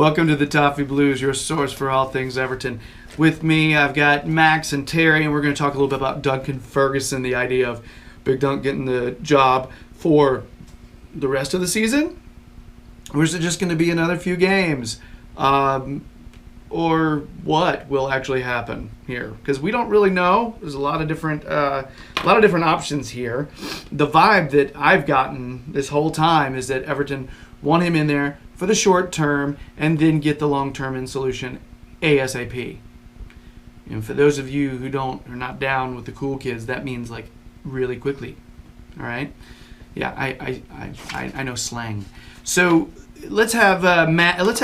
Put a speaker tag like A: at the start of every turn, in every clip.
A: Welcome to the Toffee Blues, your source for all things Everton. With me, I've got Max and Terry, and we're going to talk a little bit about Duncan Ferguson, the idea of Big Dunc getting the job for the rest of the season. Or is it just going to be another few games? Or what will actually happen here? Because we don't really know. There's a lot of different options here. The vibe that I've gotten this whole time is that Everton want him in there for the short term and then get the long-term solution ASAP. And for those of you who are not down with the cool kids, that means like really quickly. All right? Yeah, I know slang. So let's have Matt. Let's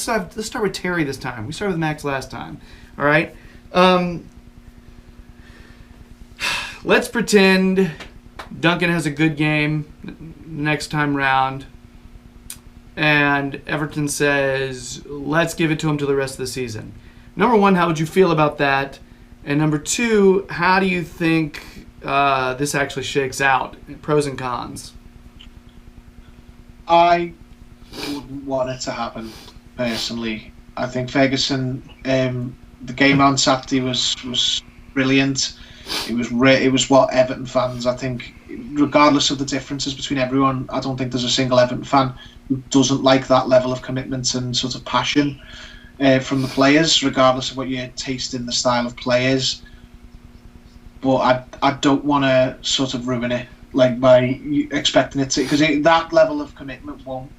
A: start with Terry this time. We started with Max last time. All right. Let's pretend Duncan has a good game next time round, and Everton says, let's give it to him till the rest of the season. Number one, how would you feel about that? And number two, how do you think this actually shakes out? Pros and cons.
B: I wouldn't want it to happen, personally. I think Ferguson, the game on Saturday was brilliant. It was what Everton fans, I think, regardless of the differences between everyone, I don't think there's a single Everton fan who doesn't like that level of commitment and sort of passion from the players, regardless of what your taste in the style of players. But I don't want to sort of ruin it, like by expecting it to, because that level of commitment won't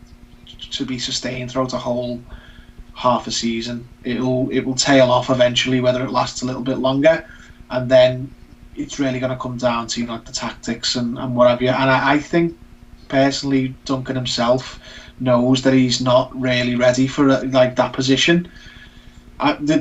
B: to be sustained throughout a whole half a season. It will tail off eventually, whether it lasts a little bit longer, and then it's really going to come down to the tactics and whatever. And I think personally, Duncan himself knows that he's not really ready for that position.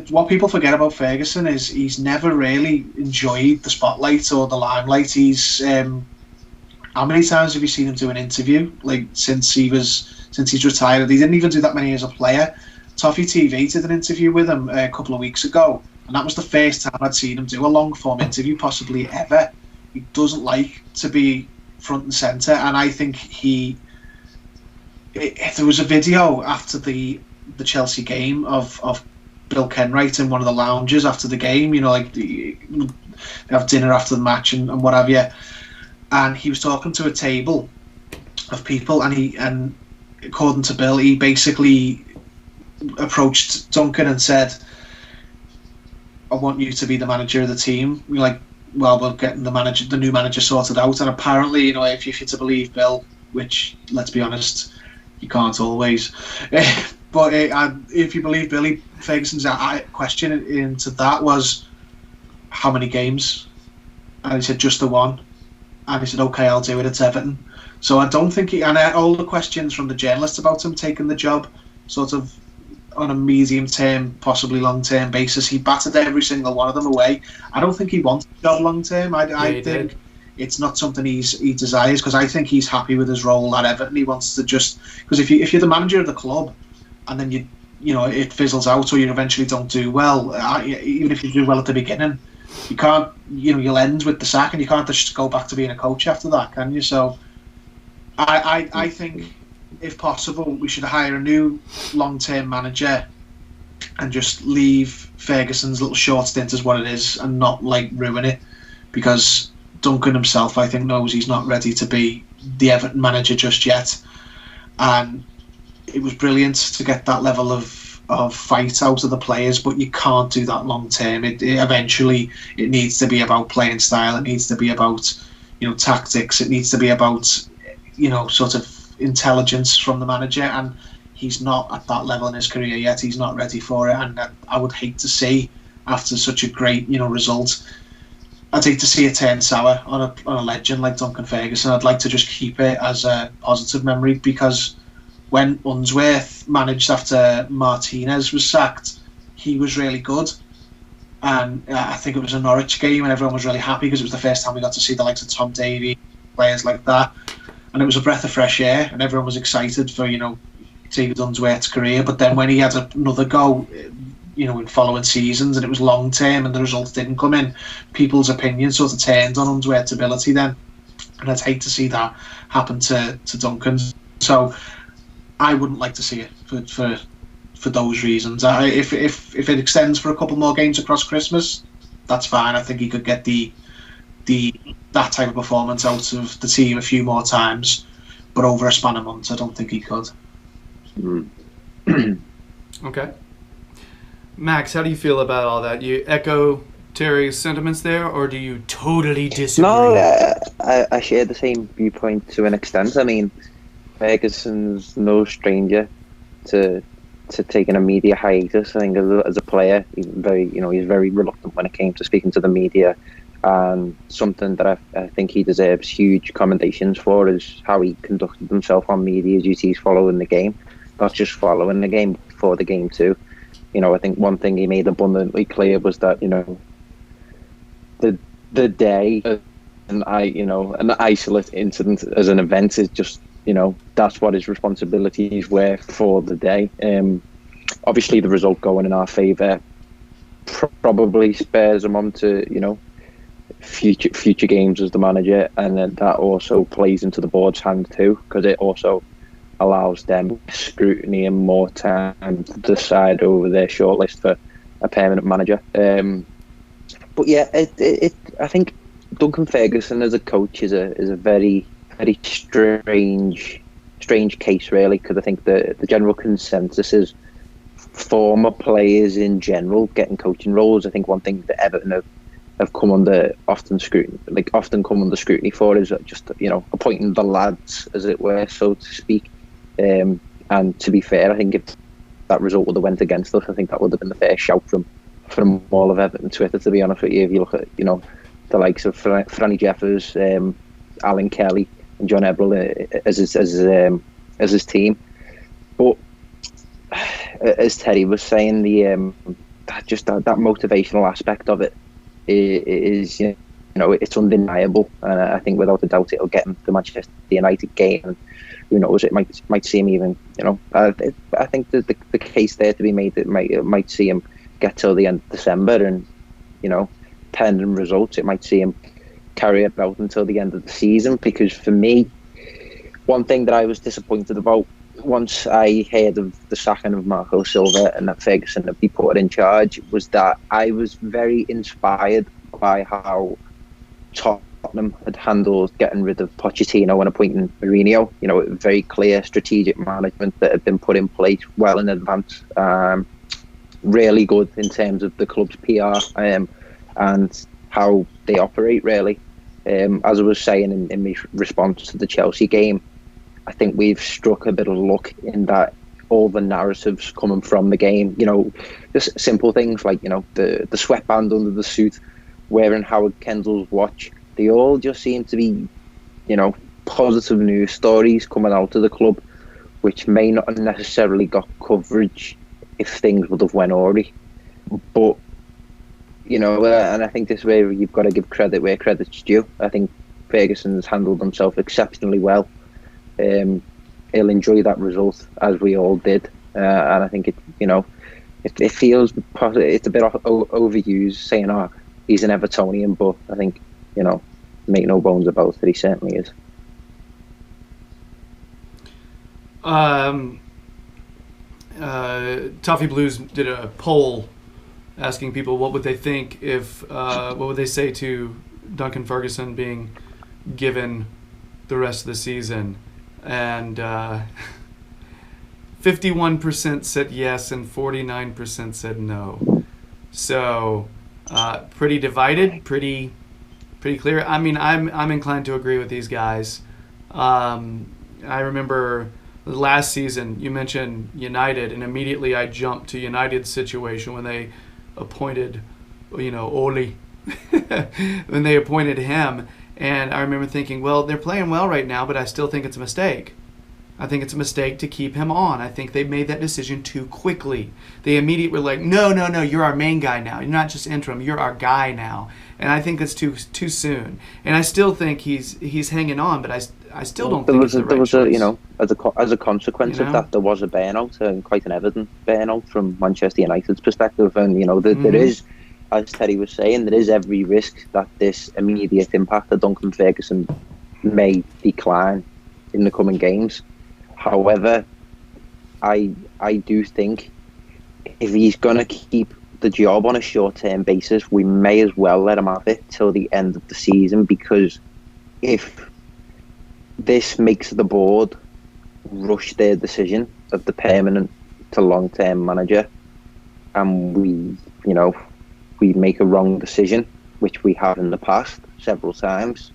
B: What people forget about Ferguson is he's never really enjoyed the spotlight or the limelight. He's how many times have you seen him do an interview? Like since he's retired, he didn't even do that many as a player. Toffee TV did an interview with him a couple of weeks ago, and that was the first time I'd seen him do a long form interview, possibly ever. He doesn't like to be front and centre, and I think there was a video after the Chelsea game of Bill Kenwright in one of the lounges after the game, they have dinner after the match and what have you, and he was talking to a table of people, and according to Bill, he basically approached Duncan and said, I want you to be the manager of the team. We're getting the new manager sorted out. And apparently, if you're to believe Bill, which, let's be honest, you can't always, but if you believe Billy, Ferguson's question into that was, how many games? And he said, just the one. And he said, okay, I'll do it, it's Everton. So I don't think and all the questions from the journalists about him taking the job, sort of on a medium-term, possibly long-term basis, he battered every single one of them away. I don't think he wants a job long-term. I think it's not something he desires, because I think he's happy with his role at Everton. He wants to because if you're the manager of the club and then it fizzles out or you eventually don't do well, even if you do well at the beginning, you can't, you'll end with the sack and you can't just go back to being a coach after that, can you? So I think, if possible, we should hire a new long-term manager and just leave Ferguson's little short stint as what it is and not ruin it, because Duncan himself, I think, knows he's not ready to be the Everton manager just yet. And it was brilliant to get that level of fight out of the players, but you can't do that long term. Eventually it needs to be about playing style, it needs to be about tactics, it needs to be about sort of intelligence from the manager, and he's not at that level in his career yet. He's not ready for it, and I would hate to see, after such a great result, I'd hate to see it turn sour on a legend like Duncan Ferguson. I'd like to just keep it as a positive memory, because when Unsworth managed after Martinez was sacked, he was really good, and I think it was a Norwich game and everyone was really happy because it was the first time we got to see the likes of Tom Davey, players like that, and it was a breath of fresh air and everyone was excited for David Unsworth's career. But then when he had another go in following seasons and it was long term and the results didn't come in, people's opinion sort of turned on Unsworth's ability then, and I'd hate to see that happen to Duncan. So I wouldn't like to see it for for those reasons. If it extends for a couple more games across Christmas, that's fine. I think he could get that type of performance out of the team a few more times, but over a span of months, I don't think he could.
A: Okay. Max, how do you feel about all that? You echo Terry's sentiments there, or do you totally disagree?
C: No, I share the same viewpoint to an extent. I mean, Ferguson's no stranger to taking a media hiatus. I think as a player, he's very reluctant when it came to speaking to the media. And something that I think he deserves huge commendations for is how he conducted himself on media duties following the game, not just following the game, before the game too. I think one thing he made abundantly clear was that the day an isolate incident as an event is just that's what his responsibilities were for the day. Obviously, the result going in our favour probably spurs him on to future games as the manager, and then that also plays into the board's hand too, because it also allows them scrutiny and more time to decide over their shortlist for a permanent manager. But yeah, I think Duncan Ferguson as a coach is a very, very strange case, really, because I think the general consensus is former players in general getting coaching roles. I think one thing that Everton have come under often come under scrutiny for is just appointing the lads, as it were, so to speak. And to be fair, I think if that result would have went against us, I think that would have been the fair shout from all of Everton Twitter, to be honest with you. If you look at the likes of Franny Jeffers, Alan Kelly and John Eberle as his team. But as Terry was saying, that motivational aspect of it is it's undeniable, and I think without a doubt it'll get him the Manchester United game, and who knows, it might see him even I think the case there to be made that might see him get till the end of December, and pending results it might see him carry it out until the end of the season. Because for me, one thing that I was disappointed about once I heard of the sacking of Marco Silva and that Ferguson had been put in charge was that I was very inspired by how Tottenham had handled getting rid of Pochettino and appointing Mourinho. Very clear strategic management that had been put in place well in advance. Really good in terms of the club's PR and how they operate, really. As I was saying in my response to the Chelsea game, I think we've struck a bit of luck in that all the narratives coming from the game, just simple things like, the sweatband under the suit, wearing Howard Kendall's watch, they all just seem to be, positive news stories coming out of the club, which may not have necessarily got coverage if things would have went awry. But, and I think this is where you've got to give credit where credit's due. I think Ferguson's handled himself exceptionally well. He'll enjoy that result, as we all did, and I think it feels it's a bit overused saying he's an Evertonian, but I think make no bones about it, he certainly is.
A: Toffee Blues did a poll asking people what would they think if what would they say to Duncan Ferguson being given the rest of the season, and 51% said yes and 49% said no. So pretty divided, pretty clear. I mean, I'm inclined to agree with these guys. I remember last season you mentioned United, and immediately I jumped to United's situation when they appointed, Ole, when they appointed him. And I remember thinking, well, they're playing well right now, but I still think it's a mistake. I think it's a mistake to keep him on. I think they made that decision too quickly. They immediately were like, no, you're our main guy now. You're not just interim, you're our guy now. And I think that's too soon. And I still think he's hanging on, but I still don't think it's the right choice.
C: As a consequence of that, there was a burnout, and quite an evident burnout from Manchester United's perspective. And there is, as Terry was saying, there is every risk that this immediate impact of Duncan Ferguson may decline in the coming games. However, I do think if he's going to keep the job on a short-term basis, we may as well let him have it till the end of the season, because if this makes the board rush their decision of the permanent to long-term manager, and we make a wrong decision, which we have in the past several times,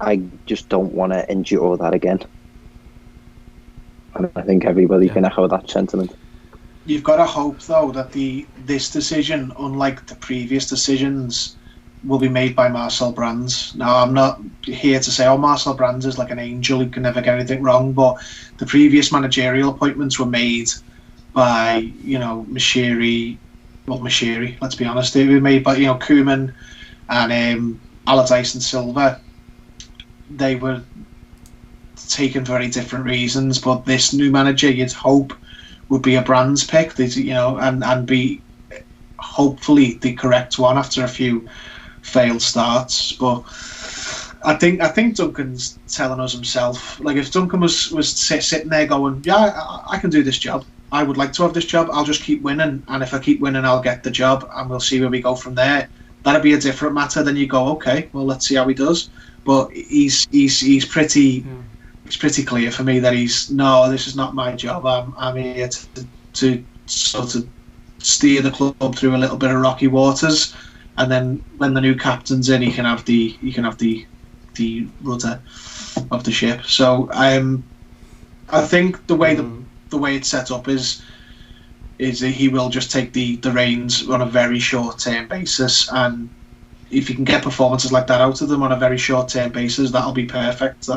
C: I just don't want to endure that again. And I think everybody can echo that sentiment.
B: You've got to hope, though, that this decision, unlike the previous decisions, will be made by Marcel Brands. Now, I'm not here to say, Marcel Brands is like an angel who can never get anything wrong, but the previous managerial appointments were made by, Mashiri, let's be honest, they were made by, Koeman and Allardyce and Silva. They were taken for very different reasons, but this new manager, you'd hope, would be a Brands pick, and be hopefully the correct one after a few failed starts. But I think Duncan's telling us himself, like, if Duncan was sitting there going, I can do this job, I would like to have this job, I'll just keep winning, and if I keep winning I'll get the job and we'll see where we go from there, that'd be a different matter. Then you go, okay, well, let's see how he does. But he's pretty it's pretty clear for me that this is not my job. I'm here to sort of steer the club through a little bit of rocky waters, and then when the new captain's in, he can have the rudder of the ship. So I think the way it's set up is that he will just take the reins on a very short term basis, and if you can get performances like that out of them on a very short term basis, that'll be perfect.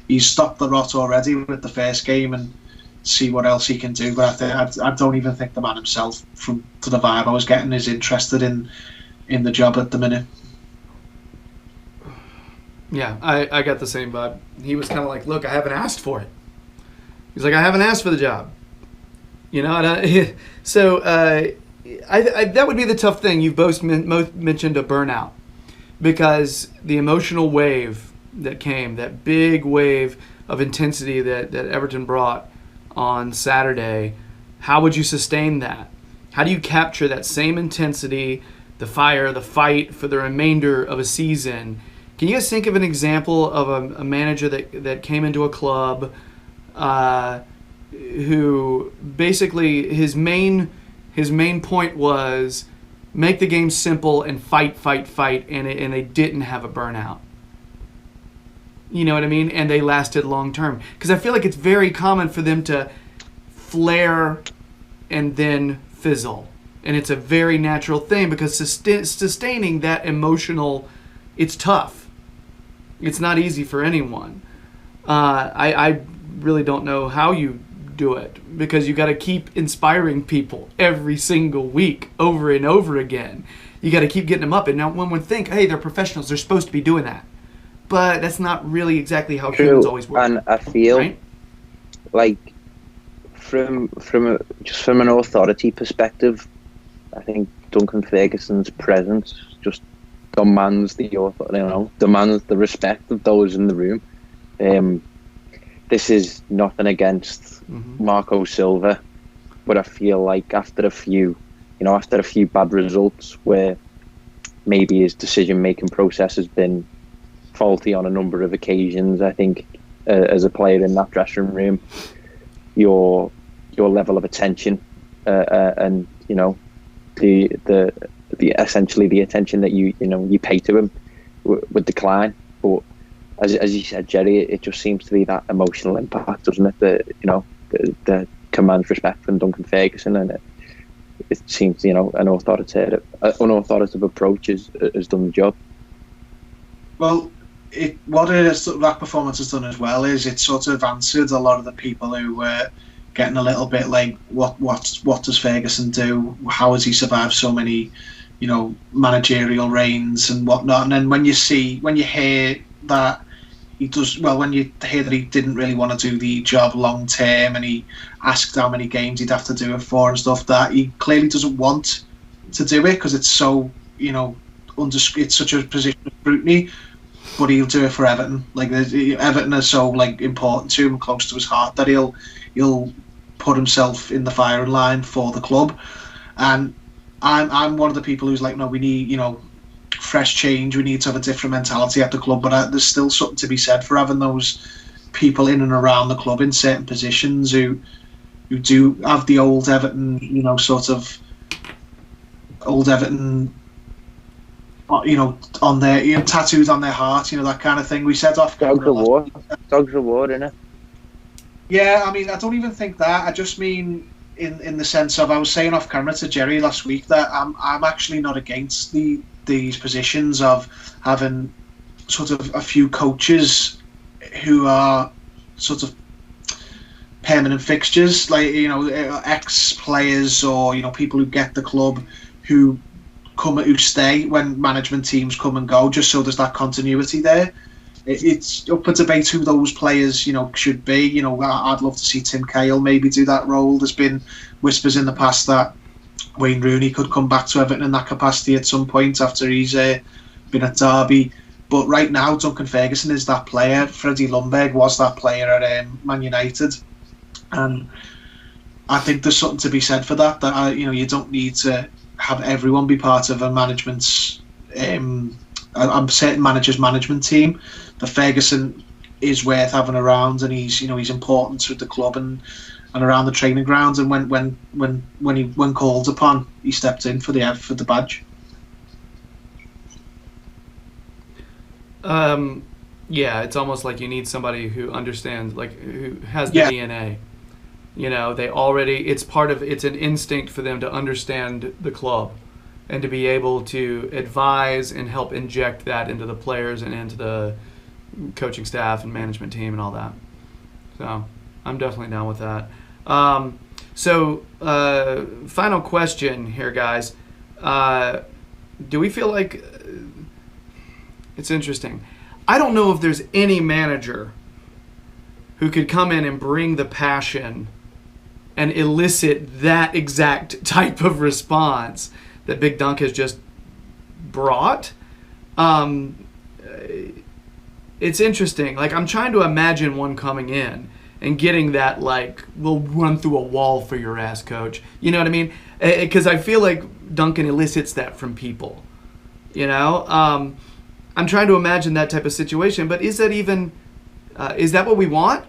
B: He's stopped the rot already with the first game, and see what else he can do. But I don't even think the man himself, to the vibe I was getting, is interested in the job at the minute.
A: Yeah, I got the same vibe. He was kind of like, look, I haven't asked for it. He's like, I haven't asked for the job. So that would be the tough thing. You've both mentioned a burnout, because the emotional wave that came, that big wave of intensity that Everton brought on Saturday, how would you sustain that? How do you capture that same intensity, the fire, the fight for the remainder of a season? Can you guys think of an example of a manager that came into a club who basically his main point was make the game simple and fight, and they didn't have a burnout? You know what I mean? And they lasted long term. Because I feel like it's very common for them to flare and then fizzle. And it's a very natural thing, because sustaining that emotional, it's tough. It's not easy for anyone. I really don't know how you do it, because you got to keep inspiring people every single week over and over again. You got to keep getting them up. And now one would think, hey, they're professionals, they're supposed to be doing that. But that's not really exactly how humans always work.
C: And I feel like from an authority perspective, I think Duncan Ferguson's presence just demands the respect of those in the room. This is nothing against Marco Silva, but I feel like after a few bad results where maybe his decision-making process has been faulty on a number of occasions, I think as a player in that dressing room, your level of attention and the essentially the attention that you pay to him would decline. But as you said, Gerry, it just seems to be that emotional impact, doesn't it? The commands respect from Duncan Ferguson, and it seems an unauthoritative approach has done the job.
B: Well, that performance has done as well is it sort of answered a lot of the people who were getting a little bit like, what does Ferguson do? How has he survived so many, managerial reigns and whatnot? And then when you hear that he does well, when you hear that he didn't really want to do the job long term, and he asked how many games he'd have to do it for and stuff, that he clearly doesn't want to do it because it's so it's such a position of scrutiny. But he'll do it for Everton. Like, Everton is so important to him, close to his heart, that he'll put himself in the firing line for the club. And I'm one of the people who's like, no, we need, fresh change. We need to have a different mentality at the club. But there's still something to be said for having those people in and around the club in certain positions who do have the old Everton, sort of old Everton, on their tattooed on their heart, that kind of thing. We said off
C: Dog's reward, innit?
B: Yeah, I mean, I don't even think that. I just mean in the sense of, I was saying off camera to Gerry last week that I'm actually not against these positions of having sort of a few coaches who are sort of permanent fixtures, like ex-players or people who get the club who stay when management teams come and go, just so there's that continuity there. It's up for debate who those players should be. I'd love to see Tim Cahill maybe do that role. There's been whispers in the past that Wayne Rooney could come back to Everton in that capacity at some point after he's been at Derby. But right now, Duncan Ferguson is that player. Freddie Ljungberg was that player at Man United. And I think there's something to be said for that, you don't need to have everyone be part of a management's, a certain manager's management team. The Ferguson is worth having around, and he's important with the club and around the training grounds. And when called upon, he stepped in for the badge.
A: Yeah, it's almost like you need somebody who understands, who has the DNA. It's an instinct for them to understand the club and to be able to advise and help inject that into the players and into the coaching staff and management team and all that. So I'm definitely down with that. Final question here, guys. Do we feel like it's interesting? I don't know if there's any manager who could come in and bring the passion and elicit that exact type of response that Big Dunc has just brought. It's interesting. I'm trying to imagine one coming in and getting that, we'll run through a wall for your ass, coach. You know what I mean? Because I feel like Duncan elicits that from people. I'm trying to imagine that type of situation, but is that even, is that what we want?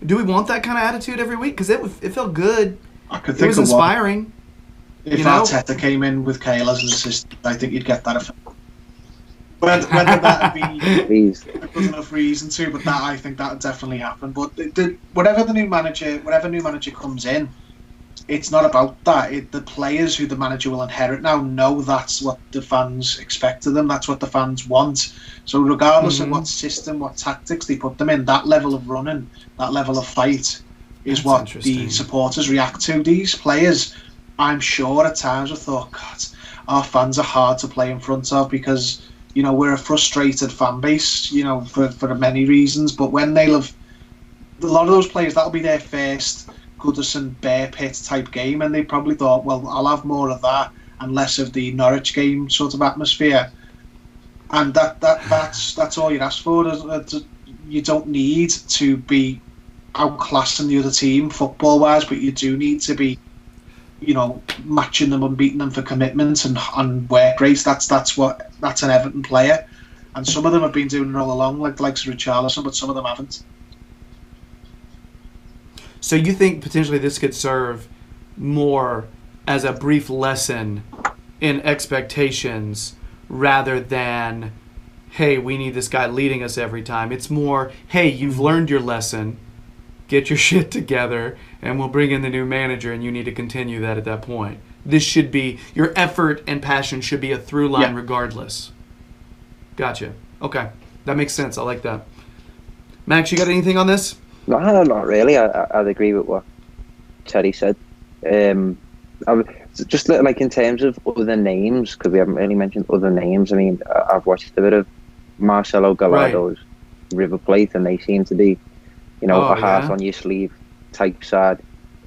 A: Do we want that kind of attitude every week? Because it felt good.
B: I could think
A: it was inspiring.
B: If Arteta came in with Cahill as an assistant, I think you'd get that effect. Whether that would be there's enough reason to, but I think that would definitely happen. But whatever new manager comes in, it's not about that. The players who the manager will inherit now know that's what the fans expect of them. That's what the fans want. So regardless of what system, what tactics they put them in, that level of running, that level of fight is what the supporters react to. These players, I'm sure at times have thought, God, our fans are hard to play in front of because we're a frustrated fan base, for many reasons. But when they'll have a lot of those players, that'll be their first Goodison Bear Pit type game, and they probably thought, well, I'll have more of that and less of the Norwich game sort of atmosphere. And that's all you ask for. You don't need to be outclassing the other team football wise, but you do need to be matching them and beating them for commitment and work rates. That's an Everton player, and some of them have been doing it all along, like the likes of Richarlison, but some of them haven't.
A: So you think potentially this could serve more as a brief lesson in expectations rather than, hey, we need this guy leading us every time. It's more, hey, you've learned your lesson, get your shit together, and we'll bring in the new manager, and you need to continue that at that point. This should be, your effort and passion should be a through line regardless. Gotcha. Okay. That makes sense. I like that. Max, you got anything on this?
C: No, not really. I'd agree with what Terry said. Just in terms of other names, because we haven't really mentioned other names. I mean, I've watched a bit of Marcelo Gallardo's River Plate, and they seem to be, a heart on your sleeve type side,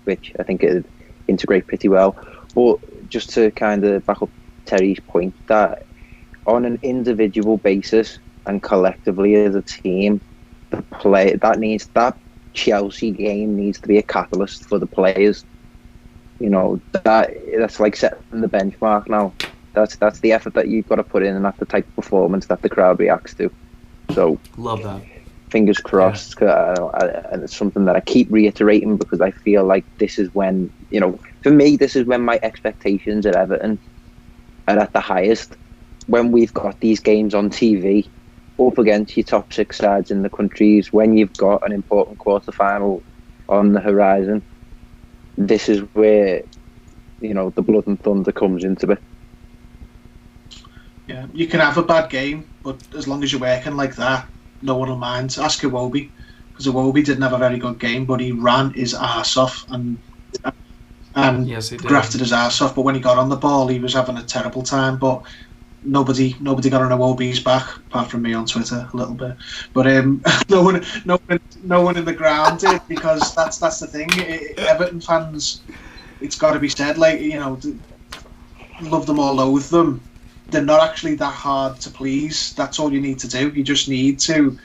C: which I think it'd integrate pretty well. But just to kind of back up Terry's point, that on an individual basis and collectively as a team, the play that Chelsea game needs to be a catalyst for the players. You know, that's like setting the benchmark now. That's the effort that you've got to put in, and that's the type of performance that the crowd reacts to. So
A: love that.
C: Fingers crossed, and it's something that I keep reiterating because I feel like this is when, you know, for me, this is when my expectations at Everton are at the highest. When we've got these games on TV up against your top 6 sides in the countries, when you've got an important quarter-final on the horizon, this is where, you know, the blood and thunder comes into it.
B: Yeah, you can have a bad game, but as long as you're working like that, no one will mind. Ask Iwobi, because Iwobi didn't have a very good game, but he ran his arse off and
A: yes, he did.
B: grafted his arse off. But when he got on the ball, he was having a terrible time. But nobody got on Iwobi's back, apart from me on Twitter a little bit. But no one in the ground did, because that's the thing. Everton fans, it's got to be said, like, you know, love them or loathe them, they're not actually that hard to please. That's all you need to do. You just need to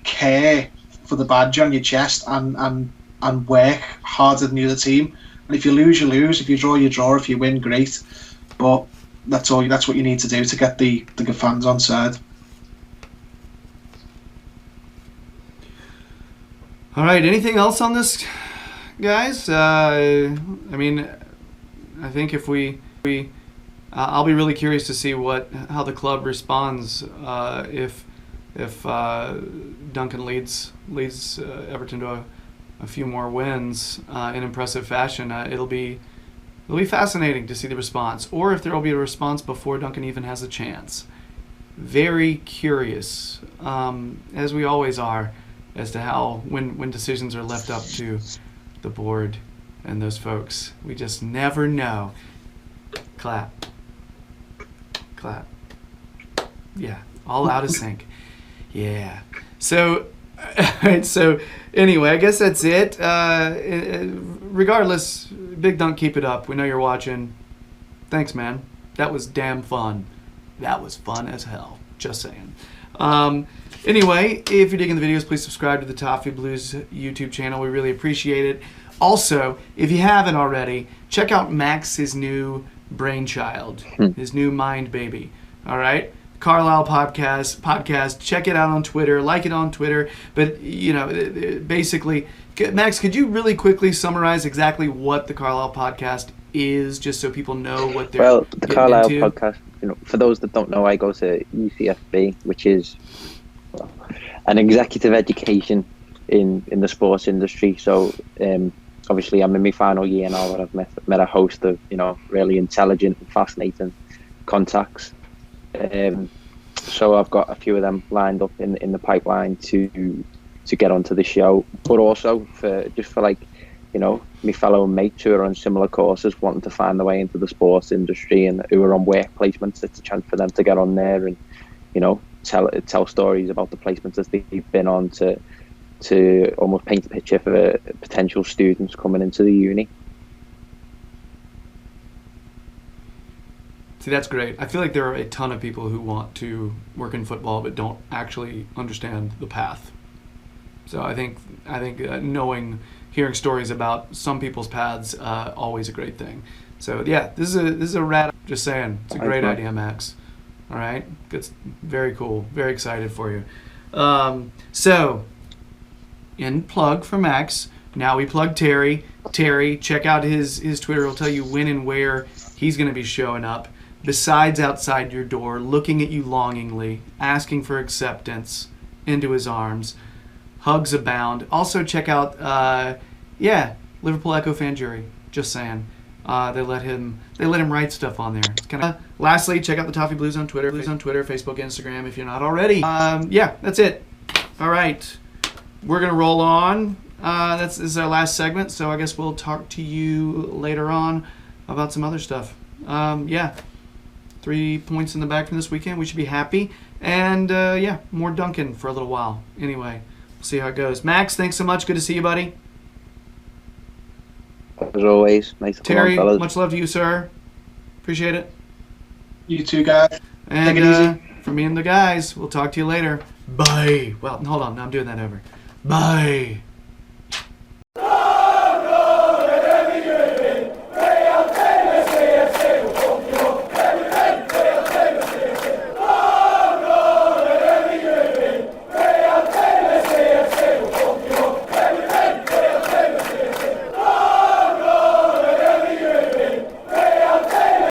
B: care for the badge on your chest and work harder than the other team. And if you lose, you lose. If you draw, you draw. If you win, great. But that's all. That's what you need to do to get the good fans on side.
A: All right. Anything else on this, guys? I mean, I think if we I'll be really curious to see how the club responds if Duncan leads Everton to a few more wins in impressive fashion. It'll be fascinating to see the response, or if there will be a response before Duncan even has a chance. Very curious, as we always are, as to how when decisions are left up to the board and those folks. We just never know. Clap. Yeah, all out of sync. Yeah. So anyway, I guess that's it. Regardless, Big Dunc, keep it up. We know you're watching. Thanks, man. That was damn fun. That was fun as hell. Just saying. Anyway, if you're digging the videos, please subscribe to the Toffee Blues YouTube channel. We really appreciate it. Also, if you haven't already, check out Max's new brainchild, his new mind baby. All right, Carlisle podcast. Check it out on Twitter, like it on Twitter. But you know, basically, Max, could you really quickly summarize exactly what the Carlisle podcast is, just so people know what they're
C: the Carlisle
A: into?
C: Podcast. You know, for those that don't know, I go to UCFB, which is an executive education in the sports industry. So. Obviously, I'm in my final year now, and I've met a host of, you know, really intelligent and fascinating contacts. So I've got a few of them lined up in the pipeline to get onto the show, but also for like, you know, my fellow mates who are on similar courses wanting to find their way into the sports industry and who are on work placements. It's a chance for them to get on there and, you know, tell stories about the placements that they've been on to almost paint a picture for potential students coming into the uni.
A: See, that's great. I feel like there are a ton of people who want to work in football but don't actually understand the path. So I think hearing stories about some people's paths, always a great thing. So yeah, this is a rad. Just saying, it's a great idea, Max. All right, it's very cool. Very excited for you. So. In plug for Max. Now we plug Terry. Terry, check out his Twitter. He'll tell you when and where he's going to be showing up. Besides outside your door, looking at you longingly, asking for acceptance into his arms. Hugs abound. Also check out, Liverpool Echo fan Gerry. Just saying. They let him write stuff on there. It's kind of. Lastly, check out the Toffee Blues on Twitter, Facebook, Instagram if you're not already. That's it. All right. We're going to roll on. This is our last segment, so I guess we'll talk to you later on about some other stuff. 3 points in the bag from this weekend. We should be happy. And, more Duncan for a little while. Anyway, we'll see how it goes. Max, thanks so much. Good to see you, buddy.
C: As always, nice to
A: Terry,
C: come on, fellas.
A: much love to you, sir. Appreciate it.
B: You too, guys.
A: And,
B: take it easy.
A: For me and the guys, we'll talk to you later. Bye. Well, hold on. Now I'm doing that over. Bye.